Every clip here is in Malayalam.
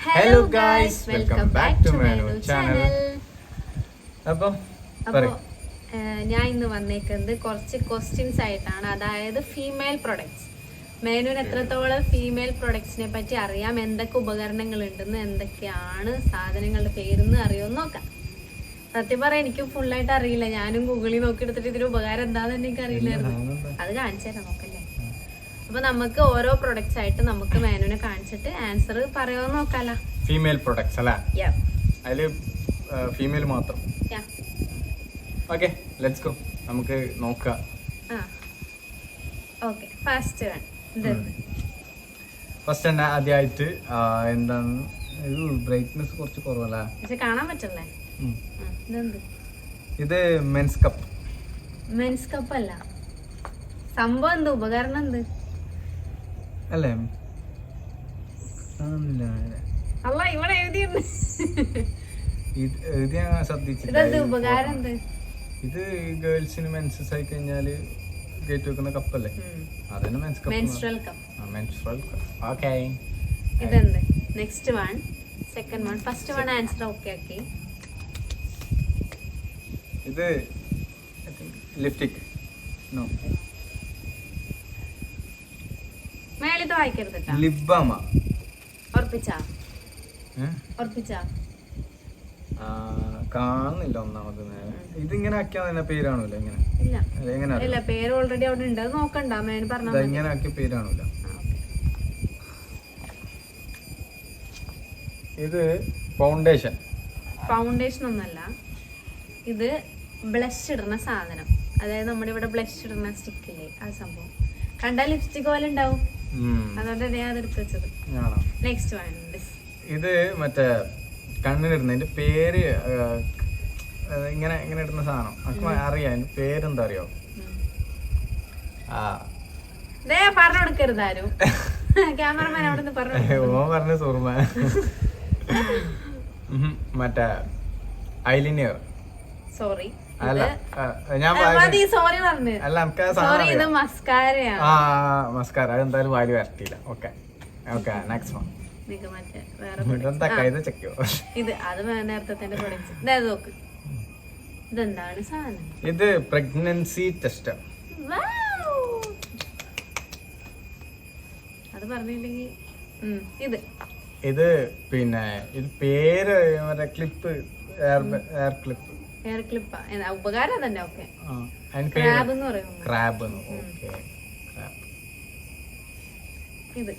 Hello guys, welcome back to Menu channel. അപ്പോൾ ഞാൻ ഇന്ന് വന്നേക്കുന്നത് കുറച്ച് ക്വസ്റ്റ്യൻസ് ആയിട്ടാണ്. അതായത് ഫീമെയിൽ പ്രൊഡക്ട്സ്. മേനുവിന് എത്രത്തോളം ഫീമെയിൽ പ്രൊഡക്ട്സിനെ പറ്റി അറിയാം, എന്തൊക്കെ ഉപകരണങ്ങൾ ഉണ്ടെന്ന്, എന്തൊക്കെയാണ് സാധനങ്ങളുടെ പേരെന്ന് അറിയുമെന്ന് നോക്കാം. സത്യം പറയാൻ എനിക്ക് ഫുള്ളായിട്ട് അറിയില്ല. ഞാനും ഗൂഗിളിൽ നോക്കി എടുത്തിട്ട് ഇതിന് ഉപകാരം എന്താണെന്ന് എനിക്ക് അറിയില്ലായിരുന്നു. അത് കാണിച്ചു തരാം, നോക്കല്ലേ. അപ്പൊ നമുക്ക് ഓരോ പ്രൊഡക്ട്സ് ആയിട്ട് നമുക്ക് മേനുവിനെ കാണിച്ചിട്ട് ആൻസർ പറയുമോ നോക്കാലോ. ഫീമെയിൽ പ്രൊഡക്ട്സ് അല്ലേ? അതില് ഫീമെയിൽ മാത്രം. Okay, let's go. നമുക്ക് നോക്കാം. ഓക്കെ, ഫസ്റ്റ് തന്നെ ആദ്യമായിട്ട് എന്താണ്, ഇത് ബ്രൈറ്റ്നെസ് കുറച്ച് കുറവല്ല, പക്ഷെ കാണാൻ പറ്റല്ലേ. ഇത് മെൻസ് കപ്പ്. മെൻസ് കപ്പ് അല്ല, സംഭവം എന്ത്, ഉപകരണം എന്ത് അല്ലേ? അല്ല, ഇവിടെ എഴുതിയുണ്ട്. ഇത് ഞാൻ ശ്രദ്ധിച്ചില്ല. ഉപകാരം എന്ത്? ഇത് ഗേൾസിന് മെൻസസ് ആയി കഴിഞ്ഞാല് കയറ്റി വെക്കുന്ന കപ്പല്ലേ, അതന്നെ mens cup. Menstrual cup. Menstrual cup. Okay, ഇതെന്ത്? Next one, second one. First one answer okay ആക്കി. ഇത് ലിപ്സ്റ്റിക്. നോ, മേളിത് വായിക്കരുത്. Lip balm. ഉറപ്പിച്ചാ? കാണുന്നില്ല ഒന്നാമത്. ഇതിങ്ങനെ ആക്കിയാ തന്നെ പേരാണല്ലോ. ഇല്ല, പേര് ഓൾറെഡി അവിടെ ഉണ്ട്, നോക്കണ്ട. മേന് പറഞ്ഞാ ഇങ്ങനെ ആക്കിയ പേരാണല്ലോ. ഇത് ഫൗണ്ടേഷൻ. ഫൗണ്ടേഷൻ ഒന്നല്ല, ഇത് ബ്ലഷ് ഇടുന്ന സാധനം. അതായത് നമ്മുടെ ഇവിടെ ബ്ലഷ് ഇടുന്ന സ്റ്റിക്കില്ലേ, ആ സംഭവം. കണ്ടാൽ ലിപ്സ്റ്റിക് പോലെ ഉണ്ടാവും, അതുകൊണ്ട് ഞാൻ അതെടുത്ത് വെച്ചത്. Next one. ഇത് മറ്റേ കണ്ണിലിടുന്നതിന്റെ പേര്, ഇങ്ങനെ ഇങ്ങനെ ഇടുന്ന സാധനം. നമുക്ക് അറിയാം പേരെന്താ അറിയോ? പറഞ്ഞു കൊടുക്കരുതാരും. ക്യാമറമാൻ അവിടെ നിന്ന് പറഞ്ഞു സൂർമ. മറ്റേ ഐലിനിയർ. സോറി, അല്ല, ഞാൻ സോറി പറഞ്ഞു. അല്ല, നമുക്ക് ഇത് മസ്കാരയാണ്. മസ്കാര. അതെന്തായാലും വാരി വരട്ടിയില്ല. Okay okay, next one. ഇത് അത് നേരത്തെ തന്നെ പഠിച്ചു. നോക്ക്, ഇതെന്താണ് സാധനം? ഇത് പ്രഗ്നൻസി ടെസ്റ്റർ. അത് പറഞ്ഞില്ലെങ്കിൽ ഇത് ഇത് പിന്നെ ഇത് പേര് മറ്റേ ക്ലിപ്പ്, എയർ ക്ലിപ്പ്. എയർ ക്ലിപ്പാ. ഉപകാരം തന്നെ. Okay, crab. ഇത്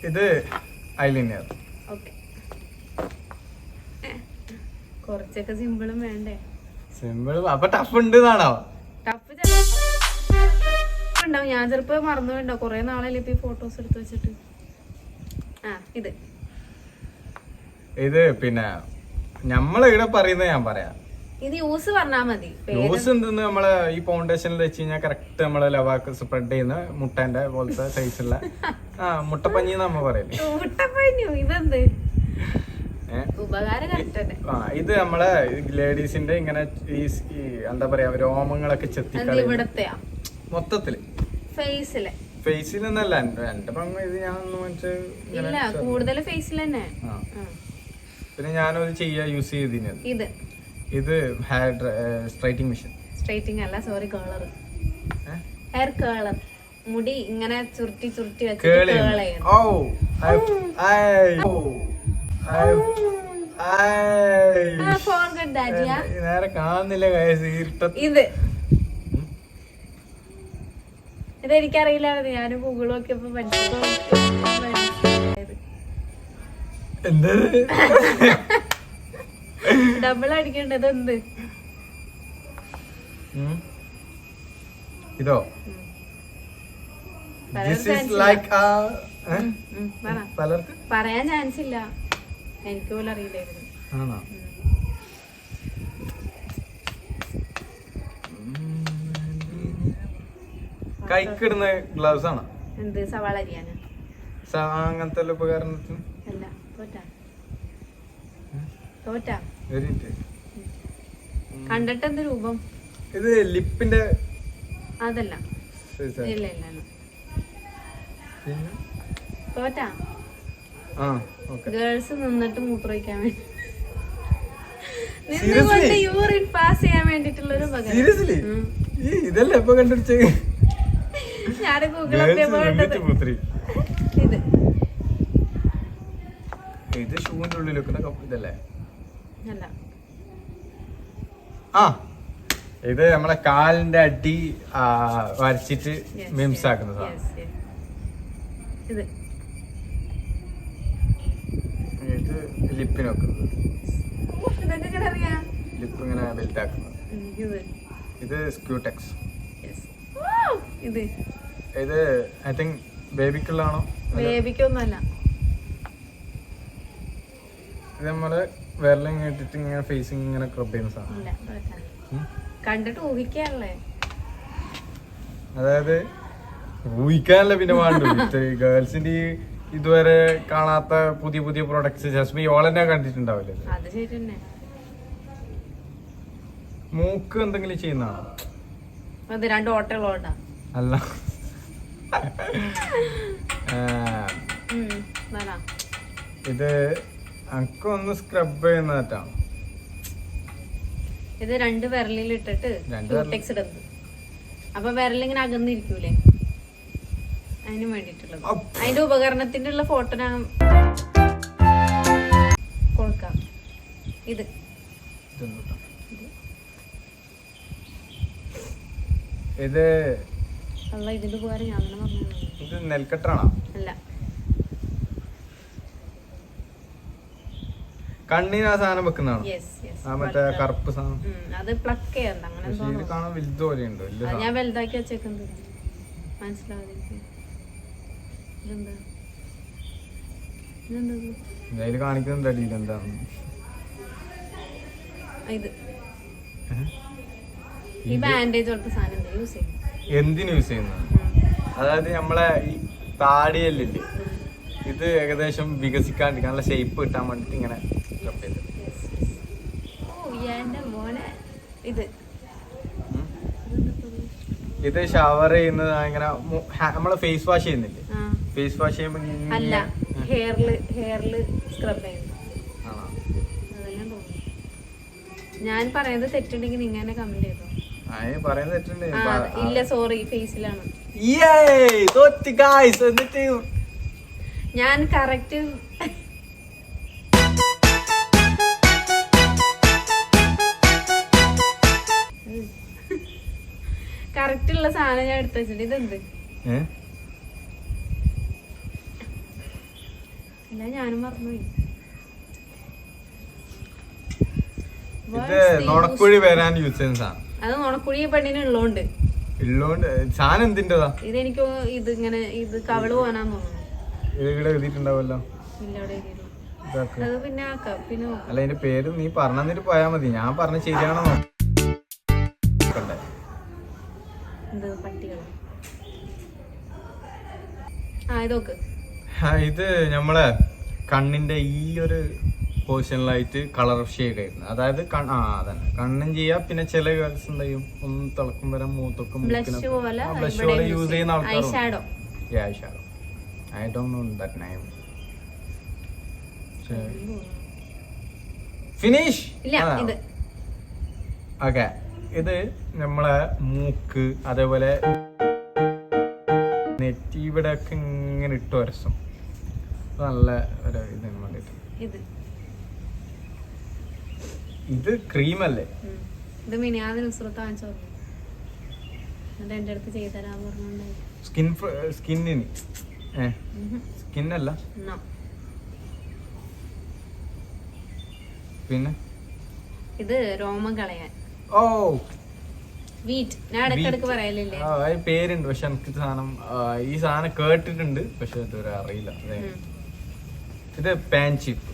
ഇത് ഐലൈനർ. ഓക്കെ, കുറച്ചൊക്കെ സിമ്പിളും വേണ്ടേ? സിമ്പിൾ അപ്പൊ ടഫ് ഉണ്ട് എന്നാണോ? ടഫ് ഉണ്ടാവും. ഞാൻ ചിലപ്പോ മറന്നുപോയിണ്ടോ, കൊറേ നാളല്ലേ ഇപ്പൊ ഈ ഫോട്ടോസ് എടുത്ത് വെച്ചിട്ട്. ഇത് പിന്നെ നമ്മളിവിടെ പറയുന്നത് ഞാൻ പറയാം. ഇത് യൂസ് പറഞ്ഞാ മതി. യൂസ് എന്തെന്ന് നമ്മള് ഈ ഫൗണ്ടേഷനിൽ വെച്ച് കഴിഞ്ഞാൽ കറക്റ്റ് നമ്മള് ലവാക്ക് സ്പ്രെഡ് ചെയ്യുന്ന മുട്ടന്റെ പോലത്തെ സൈസുള്ള മുട്ടപ്പഞ്ഞി നമ്മ പറയല്ലേ. മുട്ടപ്പഞ്ഞു. ഇതെന്ത് ഉപകാരം? ഇത് നമ്മളെ ലേഡീസിന്റെ ഇങ്ങനെ ഈ എന്താ പറയാ, രോമങ്ങളൊക്കെ ചെത്തി മൊത്തത്തില് ഫേസിലെന്നല്ല. എന്റെ പങ്ക് ഇത് ഞാൻ കൂടുതൽ ഫേസിൽ തന്നെ. പിന്നെ ഞാനത് യൂസ് ചെയ്തിരുന്നത്. ഇത് ഹെയർ സ്ട്രൈറ്റിംഗ് മെഷീൻ. സ്ട്രൈറ്റിംഗ് അല്ല, സോറി, കേളർ. ഹെയർ കേളർ. മുടി ഇങ്ങനെ ചുരുട്ടി ചുരുട്ടി വെച്ച് നേരെ കാണുന്നില്ല. ഇതെനിക്കറിയില്ലായിരുന്നു. ഞാൻ ഗൂഗിൾ നോക്കിയപ്പോ എന്താ ഡബിൾ അടിക്കേണ്ടത്. എന്ത് ഇതോ? പറയാൻ ചാൻസ് ഇല്ല, എനിക്ക് പോലും അറിയില്ലായിരുന്നു. കൈക്കിടുന്ന ഗ്ലൗസ് ആണ്. എന്ത്, സവാള അരിയാന? അങ്ങനത്തെ ഉപകരണത്തിന് അല്ല. തോറ്റാ കണ്ടിട്ട് എന്ത് രൂപം? ഇത് ലിപ്പിന്റെ അതല്ല. ഇല്ല. തോറ്റാ ആ ഓക്കെ. ഗേൾസ് നിന്നിട്ട് മൂത്രമൊഴിക്കാൻ വേണ്ടി നിന്നുകൊണ്ട് യൂറിൻ പാസ് ചെയ്യാൻ വേണ്ടിട്ടുള്ള ഒരു ഉപകരണം. സീരിയസ്ലി ഇതല്ലേ ഇപ്പൊ കണ്ടുപിടിച്ചത്? ഞാൻ ഗൂഗിളൊക്കെ ഇത് ഇത് ഷൂവിന്റെ ഉള്ളിൽ വെക്കുന്ന ഇതല്ലേ? അല്ല, ആ ഇത് നമ്മളെ കാലിന്റെ അടി വരച്ചിട്ട് മിംസ് ആക്കുന്നതാണ്. ഇത് ഇത് ലിപ്പിന് വെക്കുന്നത്, ഇതൊക്കെ എങ്ങനെ അറിയാം? ലിപ്പ് ഇങ്ങനെ ബെൽറ്റ് ആക്കുന്നത്. ഇത് സ്ക്യൂടെക്സ്. ഇത് ഇത് ഐ തിങ്ക് ബേബിക്കുള്ളതാണോ? ബേബിക്കൊന്നുമല്ല. ഇത് നമ്മള് വിരലും കേട്ടിട്ട് ഇങ്ങനെ ഫേസിങ് ഇങ്ങനെ ക്രബ് ചെയ്യുന്ന സാധനം. കണ്ടിട്ട് ഊഹിക്കാനല്ലേ? അതായത് ഊഹിക്കാനല്ല പിന്നെ വേണ്ടത്. ഗേൾസിന്റെ ഇതുവരെ കാണാത്ത പുതിയ പുതിയ പ്രൊഡക്ട്സ് ജസ്മി ഓളന്നെ കണ്ടിട്ടുണ്ടാവില്ലേ? അത് ശരി തന്നെ. മൂക്ക് എന്തെങ്കിലും ചെയ്യുന്നതാണോ? അത് 2 ഓട്ടകളോണ്ടാ? അല്ല, ഇത് അനക്കൊന്ന് സ്ക്രബ് ചെയ്യുന്നതായിട്ടാണ്. ഇത് 2 വിരലിൽ ഇട്ടിട്ട് ക്യൂടെക്സ് ഇടുന്നത്. അപ്പൊ വിരലിങ്ങനെ അകന്നിരിക്കൂലേ, അതിന് വേണ്ടിട്ടുള്ളത്. അതിന്റെ ഉപകരണത്തിന്റെ ഉള്ള ഫോട്ടോ ഞാൻ കൊടുക്കാം. ഇത് ഇത് അല്ല, ഇതിന്റെ ഉപകാരം ഞാൻ തന്നെ പറഞ്ഞു. ഇത് നെൽക്കട്ടാണോ? അല്ല, കണ്ണിന് ആ സാധനം വെക്കുന്നതാണോ? ആ മറ്റേ കറുപ്പ് സാധനം. അത് പ്ലക്ക് ചെയ്യണ്ട, അങ്ങനെ കാണാൻ വലുത് പോലെയുണ്ട്. ഞാൻ വലുതാക്കി വെച്ചേക്കുന്നത് മനസ്സിലാവാതെ. ഇതിൽ കാണിക്കുന്നുണ്ട് അടിയിൽ എന്താണ്. ഇത് ഈ ബാൻഡേജ് പോലത്തെ സാധനം യൂസ് ചെയ്യുന്നത്. എന്തിനു യൂസ് ചെയ്യുന്നത്? അതായത് നമ്മളെ ഈ താടിയല്ലില്ലേ, ഇത് ഏകദേശം വികസിക്കാണ്ടിരിക്കാൻ നല്ല ഷേപ്പ് കിട്ടാൻ വേണ്ടിട്ട് ഇങ്ങനെ ഇത് ഷവർ ചെയ്യുന്നത് ഇങ്ങനെ നമ്മള് ഫേസ് വാഷ് ചെയ്യുന്നില്ലേ? ഫേസ് വാഷ് ചെയ്യുമ്പോ അല്ല, ഹെയറില് സ്ക്രബ് ചെയ്യുന്നു. ഞാൻ പറയുന്നത് തെറ്റുണ്ടെങ്കിൽ നിങ്ങനെ കമന്റ് ചെയ്തോ. പറയുന്നത് തെറ്റുണ്ട്. ഇല്ല, സോറി, ഫേസിലാണ്. ഞാൻ കറക്റ്റ് കറക്റ്റുള്ള സാധനം ഞാൻ എടുത്തു വെച്ചിട്ട്. ഇതെന്ത്? അല്ല, ഞാനും മറന്നുപോയി. ഇത് നുണക്കുഴി വരാൻ യൂസ് ചെയ്യുന്ന സാധനം. അത് നുണക്കുഴി പെണ്ണിന് ഉള്ളോണ്ട് സാധനം എന്തിന്റെതാ? ഇതെനിക്ക് ഇത് ഇങ്ങനെ ഇത് കവള് പോകാനാന്ന് തോന്നുന്നു. ഇവിടെ എഴുതിയിട്ടുണ്ടാവല്ലോ. ഇല്ല, അവിടെ അത് പിന്നെ ആക്കാം. പിന്നെ അല്ല, അതിന്റെ പേര് നീ പറഞ്ഞിട്ട് പോയാ മതി. ഞാൻ പറഞ്ഞ ശരിയാണോ? പട്ടികള്. ഇതൊക്കെ ഇത് നമ്മളെ കണ്ണിന്റെ ഈ ഒരു പോർഷനിലായിട്ട് കളർ ഷെയ്ഡ് ആയിരുന്നു. അതായത് അതന്നെ കണ്ണും ചെയ്യാ. പിന്നെ ചില ഗേൾസ് എന്ത് ചെയ്യും, ഒന്ന് തിളക്കം വരാൻ മൂത്തൊക്കെ ബ്ലഷ് പോലെ യൂസ് ചെയ്യുന്ന ആൾക്കാർ. I don't know that name. Finish? ഇല്ല, ഇത് ഓക്കെ. ഇത് നമ്മളെ മൂക്ക്, അതേപോലെ നെറ്റി ഇവിടെ ഒക്കെ ഇങ്ങനെ ഇട്ട് വരച്ചും നല്ല ഒരു ഇതിന് വേണ്ടിട്ട്. ഇത് ക്രീമല്ലേ? ഇത് മിനിയാന്ന് നുസ്രത്ത് വാങ്ങിച്ചു എന്റെ അടുത്ത് ചെയ്തരാന്ന് പറഞ്ഞോണ്ടായി. സ്കിന്നിന് സ്കിന്നല്ല, പിന്നെ ഇത് രോമം കളയാൻ. ഓ, വീറ്റ്. ഞാൻ ഇടയ്ക്കിടയ്ക്ക് പറയലില്ലേ? പേരുണ്ട്, പക്ഷെ എനിക്ക് ഈ സാധനം കേട്ടിട്ടുണ്ട്, പക്ഷെ ഇതുവരെ അറിയില്ല. ഇത് പാൻ ചിപ്പ്.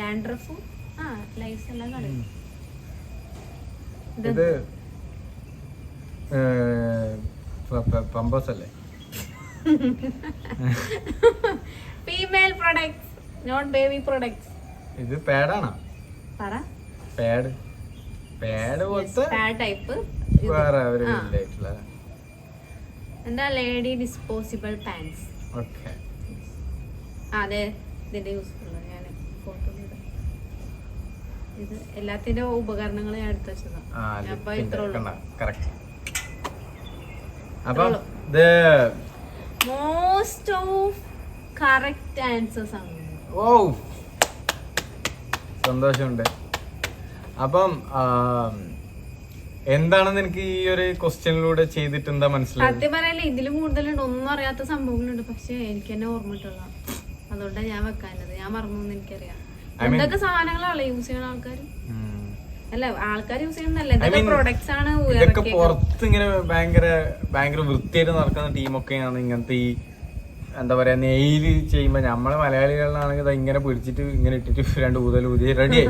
ഡാൻഡ്രഫും ലൈസ് എല്ലാം കളയും. ഇത് പമ്പസ് അല്ലേ? Female products, not baby products. ഇത് പാഡാണോ? പാഡ് പോലത്തെ ടൈപ്പ്. വേറെ ഒരു ഇല്ലായിട്ടുള്ള എന്താ ലേഡി ഡിസ്പോസിബിൾ പാൻസ്. ഓക്കെ. അതെ, ഇതിന്റെ യൂസ്ഫുൾ ഞാൻ ഫോട്ടോ ഇത് എല്ലാത്തിന്റെ ഉപകരണങ്ങൾ ഞാൻ എടുത്തു വെച്ചതാണ്. അപ്പൊ ഇത്ര മോസ്റ്റ് ഓഫ് കറക്റ്റ് ആൻസേഴ്സ് ആണ്. ഓ സന്തോഷമുണ്ട്. അപ്പം എന്താണെന്ന് എനിക്ക് ഈ ഒരു ക്വസ്റ്റ്യനിലൂടെ ചെയ്തിട്ട് എന്താ മനസ്സിലായത്? സത്യം പറയല്ലേ ഇതിലും കൂടുതലുണ്ട്, ഒന്നും അറിയാത്ത സംഭവങ്ങളുണ്ട്. പക്ഷെ എനിക്ക് തന്നെ ഓർമ്മയിട്ടുള്ള, അതുകൊണ്ടാണ് ഞാൻ വെക്കാനത്. ഞാൻ മറന്നു എനിക്കറിയാം. എന്തൊക്കെ സാധനങ്ങളാണ് യൂസ് ചെയ്യണ ആൾക്കാർ, അല്ല ആൾക്കാർ യൂസ് ചെയ്യുന്നല്ല, എന്തൊക്കെ പ്രൊഡക്ട്സ് ആണ്. ഇതൊക്കെ പുറത്ത് ഇങ്ങനെ ഭയങ്കര വൃത്തിയായിട്ട് നടക്കുന്ന ടീമൊക്കെയാണ് ഇങ്ങനത്തെ ഈ എന്താ പറയാ നെയില് ചെയ്യുമ്പോ. നമ്മള് മലയാളികളിലാണെങ്കിൽ ഇങ്ങനെ പിടിച്ചിട്ട് ഇങ്ങനെ ഇട്ടിട്ട് 2 ഊതി റെഡിയായി.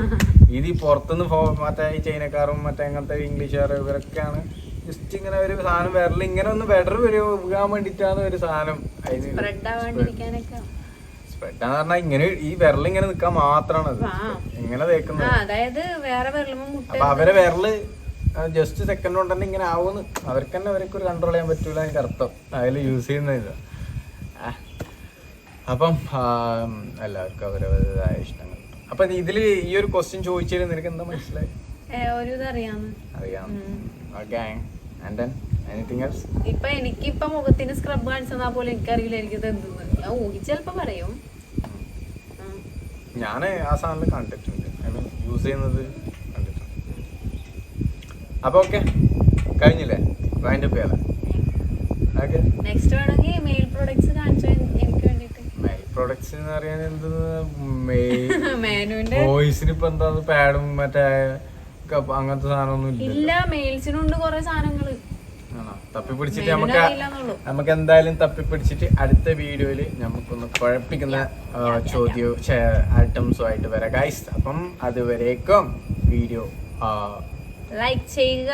ഇത് ഈ പുറത്തുനിന്ന് മറ്റേ ഈ ചൈനക്കാരും മറ്റേ അങ്ങനത്തെ ഇംഗ്ലീഷുകാർ ഇവരൊക്കെയാണ് ജസ്റ്റ് ഇങ്ങനെ ഒരു സാധനം വിരൽ ഇങ്ങനെ ഒന്ന് ബെറ്റർ ഉപയോഗിക്കാൻ വേണ്ടിട്ടാണ് ഒരു സാധനം. സ്പ്രെഡാന്ന് പറഞ്ഞാൽ ഇങ്ങനെ ഈ വിരൽ ഇങ്ങനെ നിക്കാൻ മാത്രമാണ് അത് ഇങ്ങനെ തേക്കുന്നത്. അപ്പൊ അവരെ വിരല് ജസ്റ്റ് സെക്കൻഡ് കൊണ്ട് തന്നെ ഇങ്ങനെ ആവുമെന്ന് അവർക്ക് തന്നെ ഒരു കൺട്രോൾ ചെയ്യാൻ പറ്റൂല എനിക്ക് അർത്ഥം അതിൽ യൂസ് ചെയ്യുന്ന ഇത്. അപ്പം എല്ലാവർക്കും അവരവരുടേതായ ഇഷ്ടങ്ങൾ. അപ്പൊ ഇതില് ഈ ഒരു ക്വസ്റ്റ്യൻ ചോദിച്ചത് നിനക്ക് എന്താ മനസ്സിലായി? അറിയാം. ഇപ്പൊ എനിക്കിപ്പൊ മുഖത്തിന് സ്ക്രബ് കാണിച്ചതാ പോലെ എനിക്കറിയില്ല എനിക്കത് എന്തെന്ന്. ഞാൻ ഊഹിച്ചെൽപ്പം പറയും. ഞാൻ ആ സാധനം കണ്ടിട്ടുണ്ട്, യൂസ് ചെയ്യുന്നത് കണ്ടിട്ടുണ്ട്. അപ്പൊ ഓക്കെ കഴിഞ്ഞില്ലേ? വൈൻഡ് അപ്പ് ചെയ്യാം. നെക്സ്റ്റ് വേണമെങ്കിൽ മെയിൽ പ്രൊഡക്ട്സ് കാണിച്ചു എനിക്ക് വേണ്ടിട്ട്. മെയിൽ പ്രൊഡക്ട്സ് എന്ന് പറയാൻ എന്ത് വോയിസിന് ഇപ്പൊ എന്താ പാഡും മറ്റേ അങ്ങനത്തെ സാധനമൊന്നും ഇല്ല. മെയിൽസിനുണ്ട് കുറെ സാധനങ്ങള് തപ്പിപ്പിടിച്ചിട്ട് നമുക്ക് എന്തായാലും തപ്പിപ്പിടിച്ചിട്ട് അടുത്ത വീഡിയോയില് നമുക്കൊന്ന് കുഴപ്പിക്കുന്ന ചോദ്യവും ഐറ്റംസും ആയിട്ട് വരാം ഗൈസ്. അപ്പം അതുവരേക്കും വീഡിയോ ലൈക്ക് ചെയ്യുക,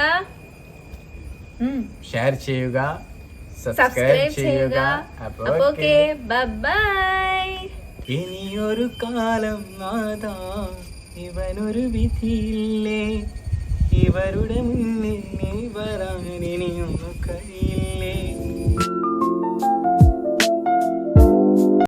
ഷെയർ ചെയ്യുക, സബ്സ്ക്രൈബ് ചെയ്യുക. Okay bye. ഇനിയൊരു കാലം നാദാ ഇവനൊരു വിധിയില്ലേ, ഇവരുടെ മുന്നിൽ നീ വരാ.